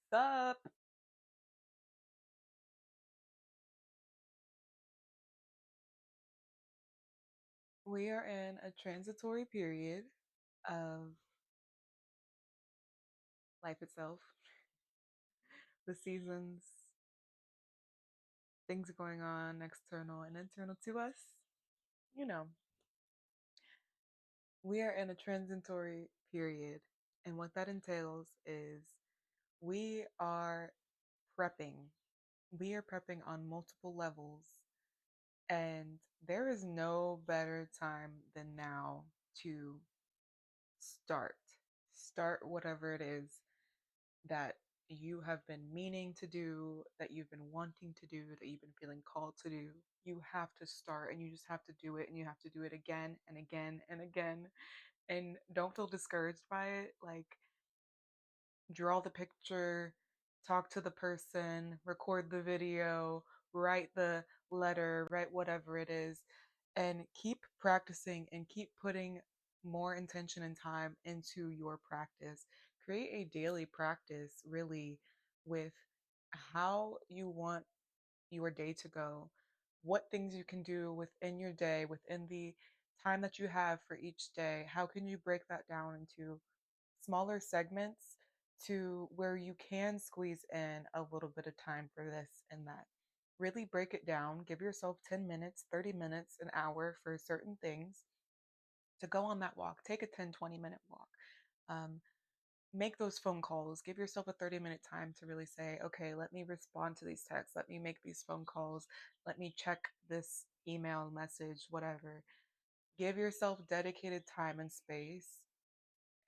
Sup? We are in a transitory period of life itself, the seasons, things going on, external and internal to us. You know, we are in a transitory period, and what that entails is we are prepping. We are prepping on multiple levels, and there is no better time than now to start. Start whatever it is that you have been meaning to do, that you've been wanting to do, that you've been feeling called to do. You have to start and you just have to do it and you have to do it again and again and again. And don't feel discouraged by it. Like, draw the picture, talk to the person, record the video, write the letter, write whatever it is, and keep practicing and keep putting more intention and time into your practice. Create a daily practice, really, with how you want your day to go, what things you can do within your day, within the time that you have for each day. How can you break that down into smaller segments to where you can squeeze in a little bit of time for this and that. Really break it down. Give yourself 10 minutes, 30 minutes, an hour for certain things to go on that walk. Take a 10, 20-minute walk. Um, make those phone calls. Give yourself a 30-minute time to really say, okay, let me respond to these texts. Let me make these phone calls. Let me check this email message, whatever. Give yourself dedicated time and space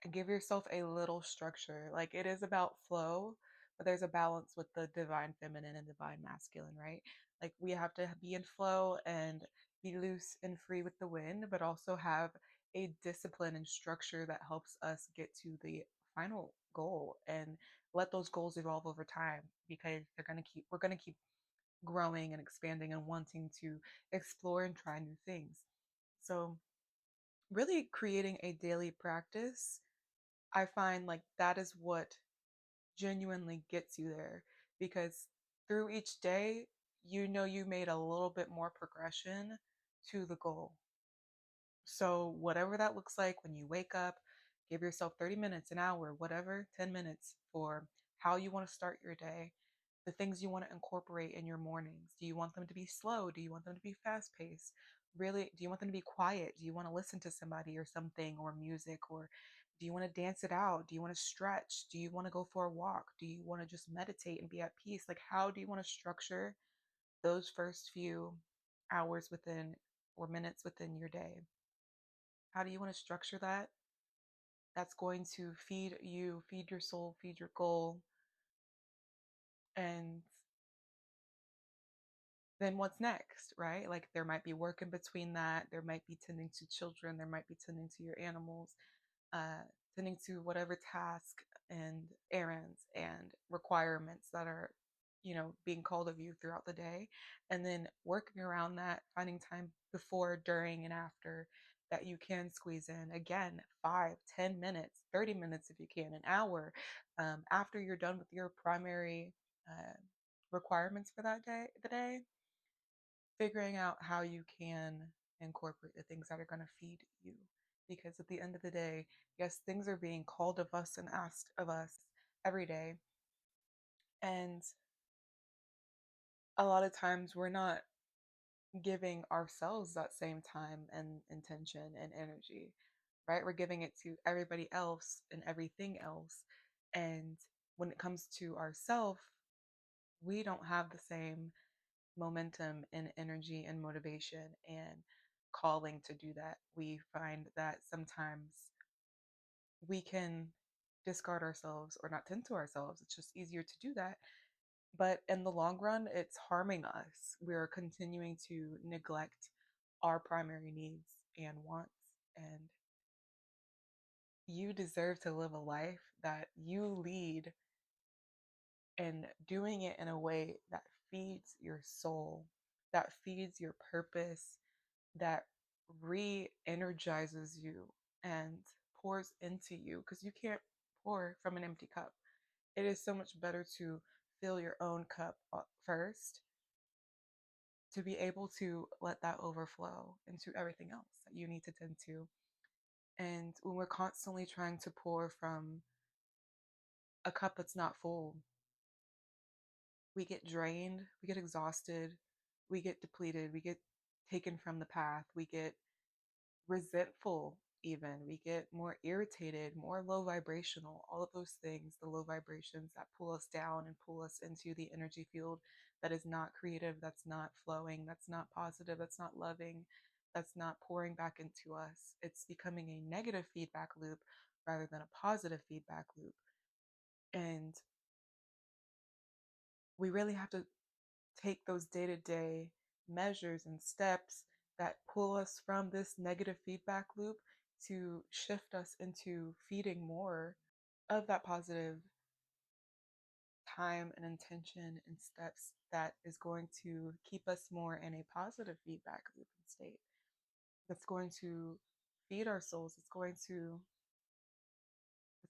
and give yourself a little structure. Like, it is about flow, but there's a balance with the divine feminine and divine masculine, right? Like, we have to be in flow and be loose and free with the wind, but also have a discipline and structure that helps us get to the final goal and let those goals evolve over time because we're going to keep growing and expanding and wanting to explore and try new things. So, really creating a daily practice, I find like that is what genuinely gets you there because through each day, you know you made a little bit more progression to the goal. So, whatever that looks like when you wake up, give yourself 30 minutes, an hour, whatever, 10 minutes for how you want to start your day, the things you want to incorporate in your mornings. Do you want them to be slow? Do you want them to be fast paced? Really, do you want them to be quiet? Do you want to listen to somebody or something or music? Or do you want to dance it out? Do you want to stretch? Do you want to go for a walk? Do you want to just meditate and be at peace? Like, how do you want to structure those first few hours within or minutes within your day? How do you want to structure that? That's going to feed you, feed your soul, feed your goal. And then what's next, right? Like, there might be work in between that. There might be tending to children. There might be tending to your animals, uh, tending to whatever task and errands and requirements that are, being called of you throughout the day. And then working around that, finding time before, during, and after that you can squeeze in again 5, 10 minutes, 30 minutes if you can, an hour after you're done with your primary requirements for that day, the day, figuring out how you can incorporate the things that are going to feed you. Because at the end of the day, yes, things are being called of us and asked of us every day. And a lot of times we're not giving ourselves that same time and intention and energy, right? We're giving it to everybody else and everything else. And when it comes to ourself, we don't have the same momentum and energy and motivation and calling to do that. We find that sometimes we can discard ourselves or not tend to ourselves. It's just easier to do that. But in the long run, it's harming us. We're continuing to neglect our primary needs and wants. And you deserve to live a life that you lead and doing it in a way that feeds your soul, that feeds your purpose, that re energizes you and pours into you because you can't pour from an empty cup. It is so much better to fill your own cup first, to be able to let that overflow into everything else that you need to tend to. And when we're constantly trying to pour from a cup that's not full, we get drained, we get exhausted, we get depleted, we get taken from the path, we get resentful, even, we get more irritated, more low vibrational, all of those things, the low vibrations that pull us down and pull us into the energy field that is not creative, that's not flowing, that's not positive, that's not loving, that's not pouring back into us. It's becoming a negative feedback loop rather than a positive feedback loop. And we really have to take those day to day measures and steps that pull us from this negative feedback loop to shift us into feeding more of that positive time and intention and steps that is going to keep us more in a positive feedback loop and state. That's going to feed our souls. It's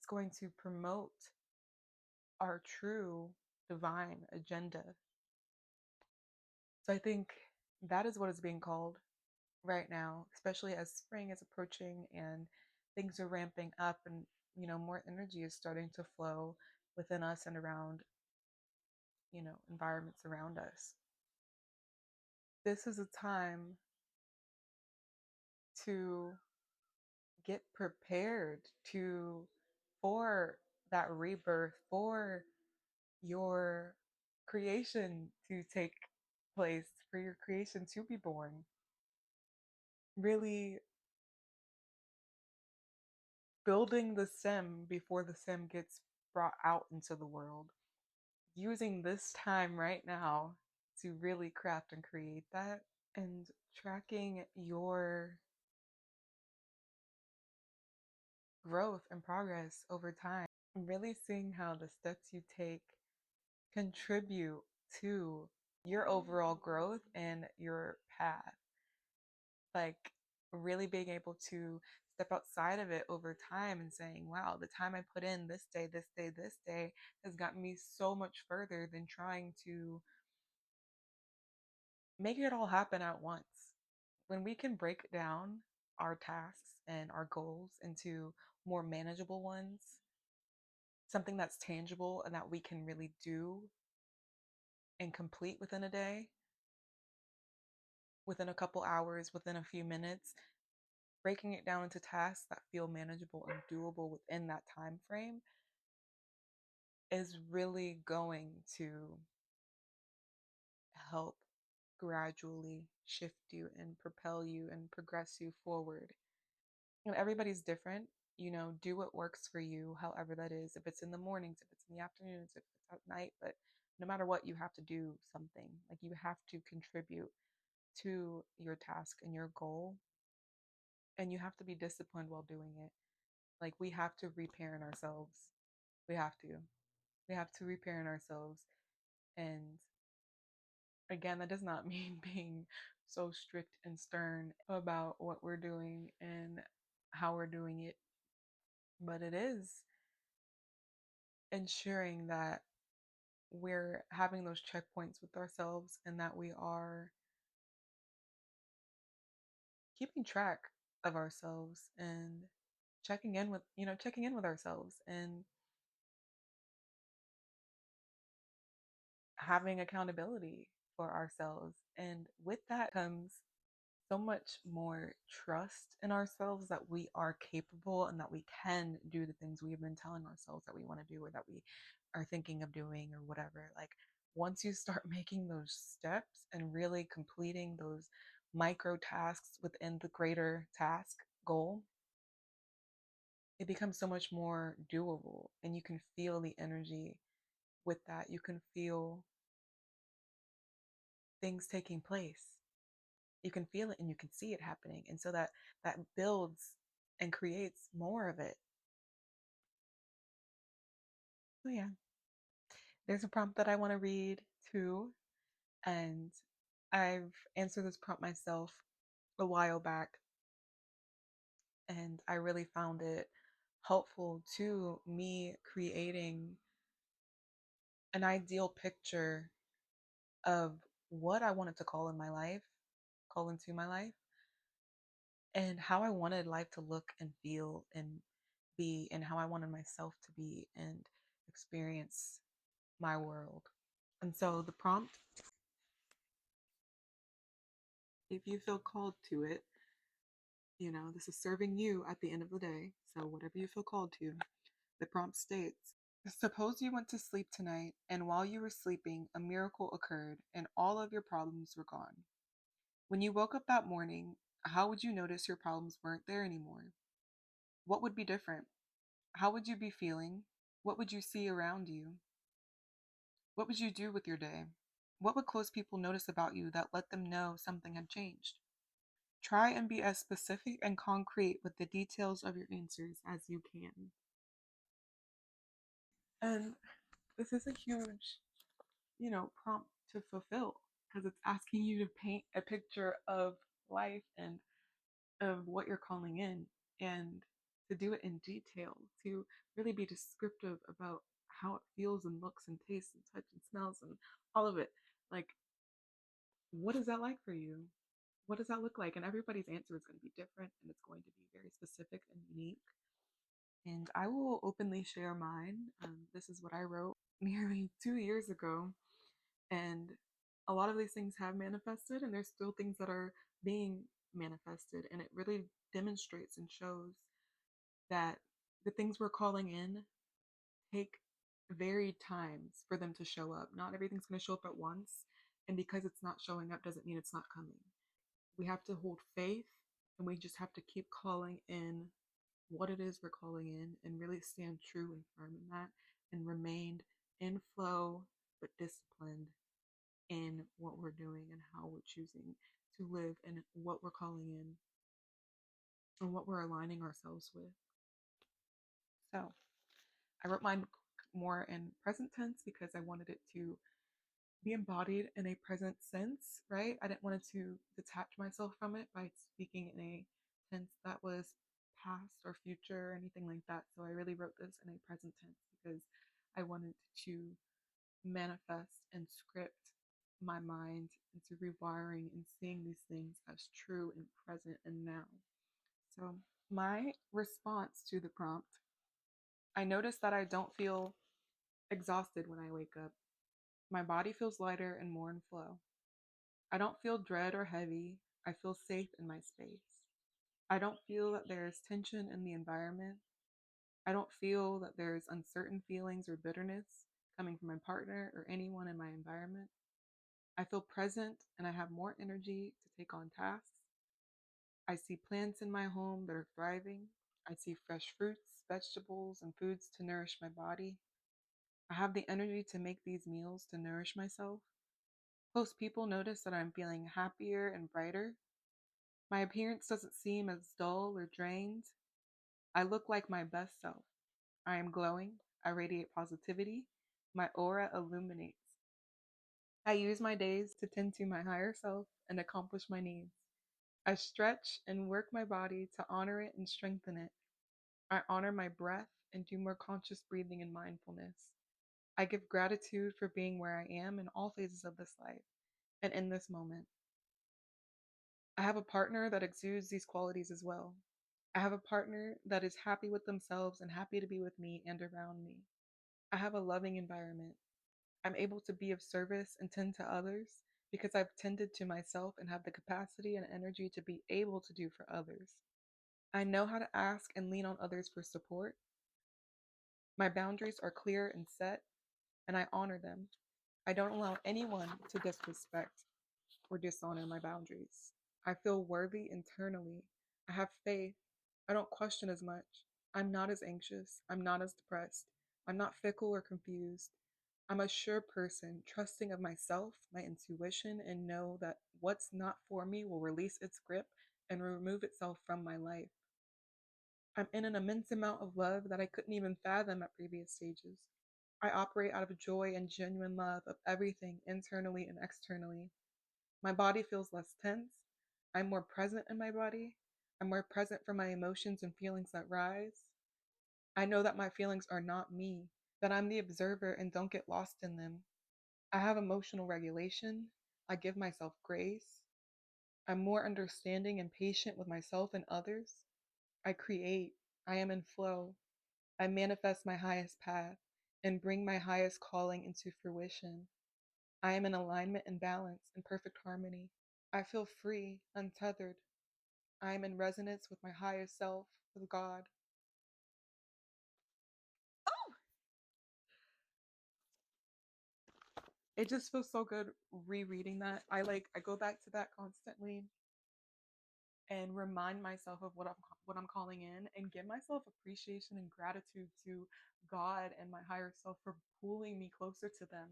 going to promote our true divine agenda. So I think that is what is being called right now, especially as spring is approaching and things are ramping up, and more energy is starting to flow within us and around environments around us. This is a time to get prepared to for that rebirth, for your creation to take place, for your creation to be born. Really building the sim before the sim gets brought out into the world, using this time right now to really craft and create that, and tracking your growth and progress over time, really seeing how the steps you take contribute to your overall growth and your path. Like, really being able to step outside of it over time and saying, wow, the time I put in this day, this day, this day has gotten me so much further than trying to make it all happen at once. When we can break down our tasks and our goals into more manageable ones, something that's tangible and that we can really do and complete within a day, within a couple hours, within a few minutes, breaking it down into tasks that feel manageable and doable within that time frame is really going to help gradually shift you and propel you and progress you forward. Everybody's different. Do what works for you, however that is. If it's in the mornings, if it's in the afternoons, if it's at night, but no matter what, you have to do something. Like, you have to contribute to your task and your goal, and you have to be disciplined while doing it. Like, we have to reparent ourselves. We have to. We have to reparent ourselves. And again, that does not mean being so strict and stern about what we're doing and how we're doing it, but it is ensuring that we're having those checkpoints with ourselves and that we are keeping track of ourselves and checking in with ourselves and having accountability for ourselves. And with that comes so much more trust in ourselves that we are capable and that we can do the things we've been telling ourselves that we want to do or that we are thinking of doing or whatever. Like, once you start making those steps and really completing those micro tasks within the greater task goal, it becomes so much more doable, and you can feel the energy with that. You can feel things taking place. You can feel it and you can see it happening, and so that builds and creates more of it. So yeah, there's a prompt that I want to read too, and I've answered this prompt myself a while back, and I really found it helpful to me creating an ideal picture of what I wanted to call in my life, call into my life, and how I wanted life to look and feel and be, and how I wanted myself to be and experience my world. And so the prompt, if you feel called to it, this is serving you at the end of the day. So whatever you feel called to, the prompt states, suppose you went to sleep tonight, and while you were sleeping, a miracle occurred, and all of your problems were gone. When you woke up that morning, how would you notice your problems weren't there anymore? What would be different? How would you be feeling? What would you see around you? What would you do with your day? What would close people notice about you that let them know something had changed? Try and be as specific and concrete with the details of your answers as you can. And this is a huge, prompt to fulfill because it's asking you to paint a picture of life and of what you're calling in, and to do it in detail, to really be descriptive about how it feels and looks and tastes and touch and smells and all of it. Like, what is that like for you? What does that look like? And everybody's answer is going to be different, and it's going to be very specific and unique. And I will openly share mine. This is what I wrote nearly 2 years ago. And a lot of these things have manifested, and there's still things that are being manifested. And it really demonstrates and shows that the things we're calling in take varied times for them to show up. Not everything's going to show up at once. And because it's not showing up doesn't mean it's not coming. We have to hold faith, and we just have to keep calling in what it is we're calling in and really stand true and firm in that and remain in flow but disciplined in what we're doing and how we're choosing to live and what we're calling in and what we're aligning ourselves with. So I wrote mine more in present tense because I wanted it to be embodied in a present sense, right? I didn't want it to detach myself from it by speaking in a tense that was past or future or anything like that. So I really wrote this in a present tense because I wanted to manifest and script my mind into rewiring and seeing these things as true and present and now. So, my response to the prompt, I notice that I don't feel exhausted when I wake up. My body feels lighter and more in flow. I don't feel dread or heavy. I feel safe in my space. I don't feel that there is tension in the environment. I don't feel that there's uncertain feelings or bitterness coming from my partner or anyone in my environment. I feel present and I have more energy to take on tasks. I see plants in my home that are thriving. I see fresh fruits, vegetables, and foods to nourish my body. I have the energy to make these meals to nourish myself. Most people notice that I'm feeling happier and brighter. My appearance doesn't seem as dull or drained. I look like my best self. I am glowing. I radiate positivity. My aura illuminates. I use my days to tend to my higher self and accomplish my needs. I stretch and work my body to honor it and strengthen it. I honor my breath and do more conscious breathing and mindfulness. I give gratitude for being where I am in all phases of this life and in this moment. I have a partner that exudes these qualities as well. I have a partner that is happy with themselves and happy to be with me and around me. I have a loving environment. I'm able to be of service and tend to others because I've tended to myself and have the capacity and energy to be able to do for others. I know how to ask and lean on others for support. My boundaries are clear and set, and I honor them. I don't allow anyone to disrespect or dishonor my boundaries. I feel worthy internally. I have faith. I don't question as much. I'm not as anxious. I'm not as depressed. I'm not fickle or confused. I'm a sure person, trusting of myself, my intuition, and know that what's not for me will release its grip and remove itself from my life. I'm in an immense amount of love that I couldn't even fathom at previous stages. I operate out of joy and genuine love of everything internally and externally. My body feels less tense. I'm more present in my body. I'm more present for my emotions and feelings that rise. I know that my feelings are not me. that I'm the observer and don't get lost in them. I have emotional regulation. I give myself grace. I'm more understanding and patient with myself and others. I create. I am in flow. I manifest my highest path and bring my highest calling into fruition. I am in alignment and balance and perfect harmony. I feel free, untethered. I am in resonance with my highest self, with God. It just feels so good rereading that. I go back to that constantly and remind myself of what I'm calling in and give myself appreciation and gratitude to God and my higher self for pulling me closer to them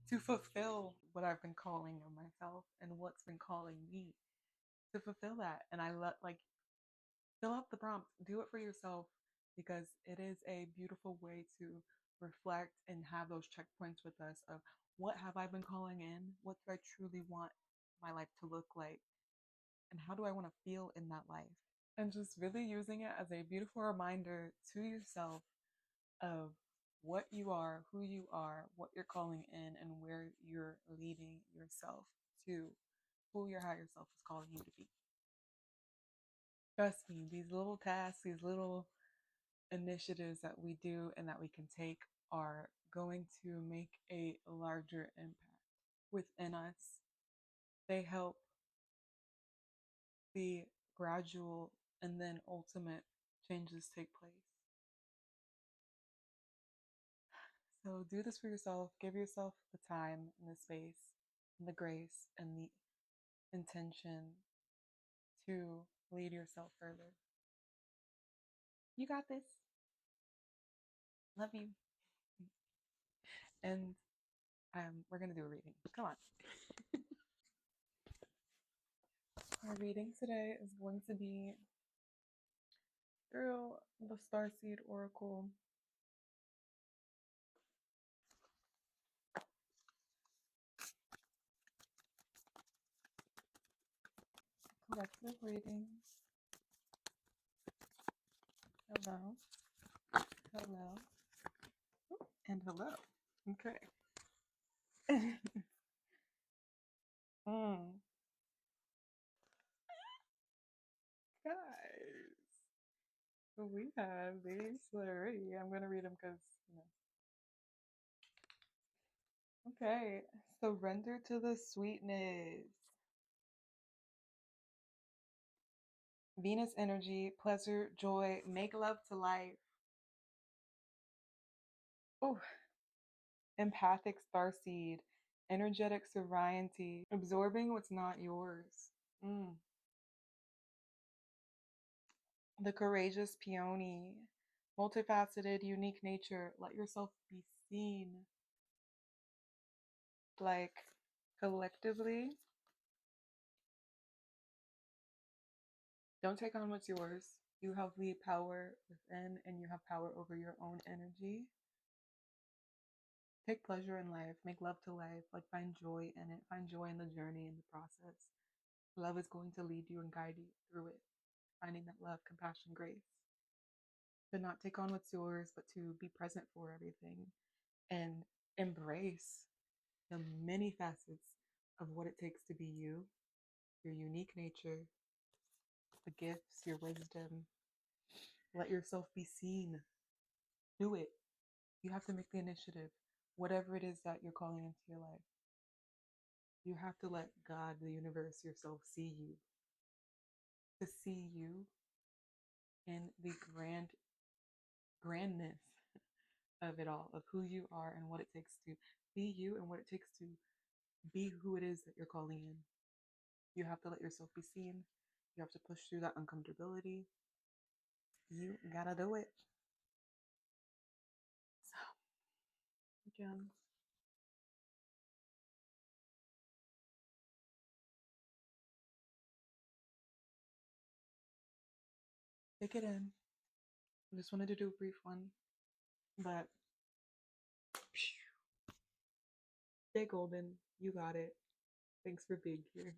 to fulfill what I've been calling of myself and what's been calling me to fulfill that. And I let like fill out the prompt, do it for yourself because it is a beautiful way to reflect and have those checkpoints with us of what have I been calling in? What do I truly want my life to look like? And how do I want to feel in that life? And just really using it as a beautiful reminder to yourself of what you are, who you are, what you're calling in, and where you're leading yourself to, who your higher self is calling you to be. Trust me, these little tasks, these little initiatives that we do and that we can take are going to make a larger impact within us. They help the gradual and then ultimate changes take place. So do this for yourself. Give yourself the time and the space and the grace and the intention to lead yourself further. You got this. Love you. And we're going to do a reading. Come on. Our reading today is going to be through the starseed oracle collective readings. Hello, hello, and hello. Okay. mm, guys, we have these already. I'm gonna read them because Okay. Surrender to the sweetness. Venus energy, pleasure, joy, make love to life. Oh, empathic starseed, energetic sovereignty, absorbing what's not yours. Mm. The courageous peony, multifaceted, unique nature. Let yourself be seen. Like collectively, don't take on what's yours. You have the power within and you have power over your own energy. Take pleasure in life, make love to life, like find joy in it, find joy in the journey, in the process. Love is going to lead you and guide you through it. Finding that love, compassion, grace. To not take on what's yours, but to be present for everything and embrace the many facets of what it takes to be you, your unique nature, the gifts, your wisdom. Let yourself be seen. Do it. You have to make the initiative. Whatever it is that you're calling into your life, you have to let God, the universe, yourself see you. To see you in the grandness of it all, of who you are and what it takes to be you and what it takes to be who it is that you're calling in. You have to let yourself be seen. You have to push through that uncomfortability. You gotta do it. So, again, take it in. I just wanted to do a brief one, but stay golden. You got it. Thanks for being here.